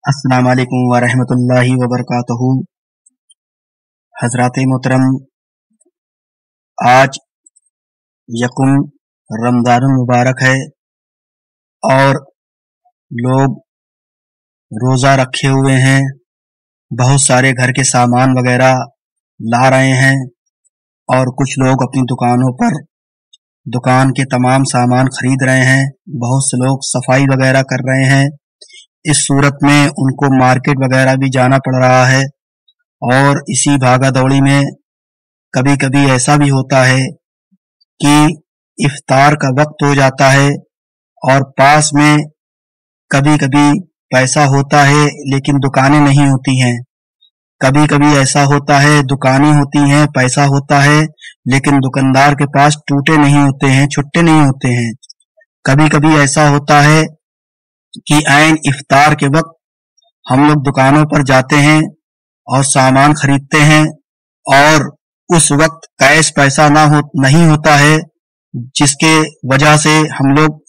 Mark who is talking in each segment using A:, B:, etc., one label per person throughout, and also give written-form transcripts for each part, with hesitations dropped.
A: अस्सलाम वालेकुम वरहमतुल्लाहि वबरकातुहू। हजरात मोहतरम, आज यकुम रमज़ानुल मुबारक है और लोग रोज़ा रखे हुए हैं। बहुत सारे घर के सामान वगैरह ला रहे हैं और कुछ लोग अपनी दुकानों पर दुकान के तमाम सामान खरीद रहे हैं। बहुत से लोग सफाई वगैरह कर रहे हैं। इस सूरत में उनको मार्केट वगैरह भी जाना पड़ रहा है और इसी भागा दौड़ी में कभी कभी ऐसा भी होता है कि इफ्तार का वक्त हो जाता है और पास में कभी कभी पैसा होता है लेकिन दुकानें नहीं होती हैं। कभी कभी ऐसा होता है दुकानें होती हैं, पैसा होता है लेकिन दुकानदार के पास टूटे नहीं होते हैं, छुट्टे नहीं होते हैं। कभी कभी ऐसा होता है कि ऐन इफ्तार के वक्त हम लोग दुकानों पर जाते हैं और सामान खरीदते हैं और उस वक्त कैश पैसा नहीं होता है, जिसके वजह से हम लोग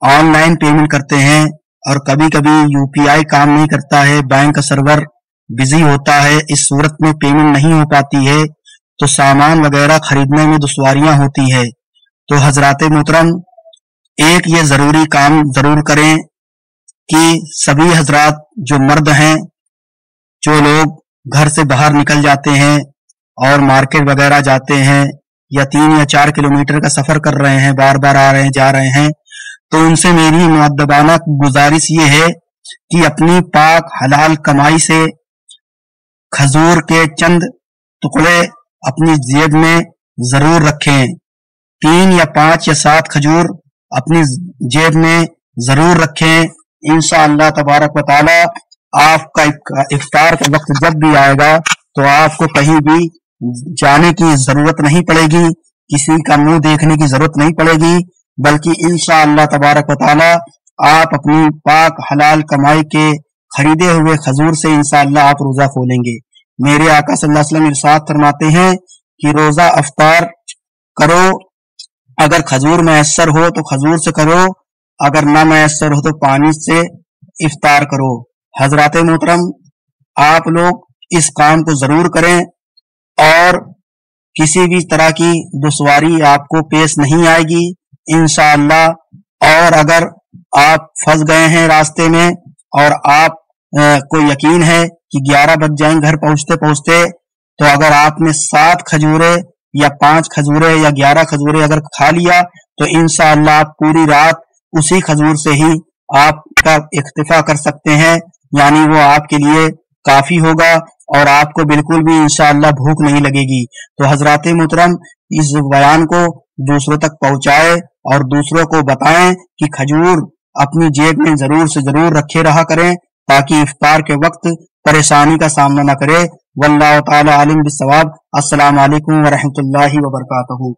A: ऑनलाइन पेमेंट करते हैं और कभी कभी यूपीआई काम नहीं करता है, बैंक का सर्वर बिजी होता है। इस सूरत में पेमेंट नहीं हो पाती है तो सामान वगैरह खरीदने में दुश्वारियां होती है। तो हजरात मोहतरम, एक ये जरूरी काम जरूर करें कि सभी हजरात जो मर्द हैं, जो लोग घर से बाहर निकल जाते हैं और मार्केट वगैरह जाते हैं या 3 या 4 किलोमीटर का सफर कर रहे हैं, बार बार आ रहे हैं जा रहे हैं, तो उनसे मेरी मुअद्दबाना गुजारिश ये है कि अपनी पाक हलाल कमाई से खजूर के चंद टुकड़े अपनी जेब में जरूर रखें। 3 या 5 या 7 खजूर अपनी जेब में जरूर रखें। इंशाअल्लाह तबारक व तआला आपका इफ्तार का वक्त जब भी आएगा तो आपको कहीं भी जाने की जरूरत नहीं पड़ेगी, किसी का मुंह देखने की जरूरत नहीं पड़ेगी, बल्कि इंशाअल्लाह तबारक व तआला आप अपनी पाक हलाल कमाई के खरीदे हुए खजूर से इंशाअल्लाह आप रोजा खोलेंगे। मेरे आका सल्लल्लाहु अलैहि वसल्लम इरशाद फरमाते हैं कि रोजा अफ्तार करो, अगर खजूर मैसर हो तो खजूर से करो, अगर ना मैसर हो तो पानी से इफ्तार करो। हजरात मोहतरम, आप लोग इस काम को जरूर करें और किसी भी तरह की दुश्वारी आपको पेश नहीं आएगी इंशाअल्लाह। और अगर आप फंस गए हैं रास्ते में और आप को यकीन है कि 11 बज जाएंगे घर पहुंचते पहुंचते, तो अगर आपने 7 खजूरे या 5 खजूरे या 11 खजूरे अगर खा लिया तो इंशाअल्लाह आप पूरी रात उसी खजूर से ही आपका इक्तिफा कर सकते हैं, यानी वो आपके लिए काफी होगा और आपको बिल्कुल भी इंशाअल्लाह भूख नहीं लगेगी। तो हजरात मोहतरम, इस बयान को दूसरों तक पहुंचाए और दूसरों को बताएं कि खजूर अपनी जेब में जरूर से जरूर रखे रहा करें ताकि इफ्तार के वक्त परेशानी का सामना न करे। वल्लाहु ताला आलिम बिस्सवाब। अस्सलाम वालेकुम व रहमतुल्लाहि व बरकातहू।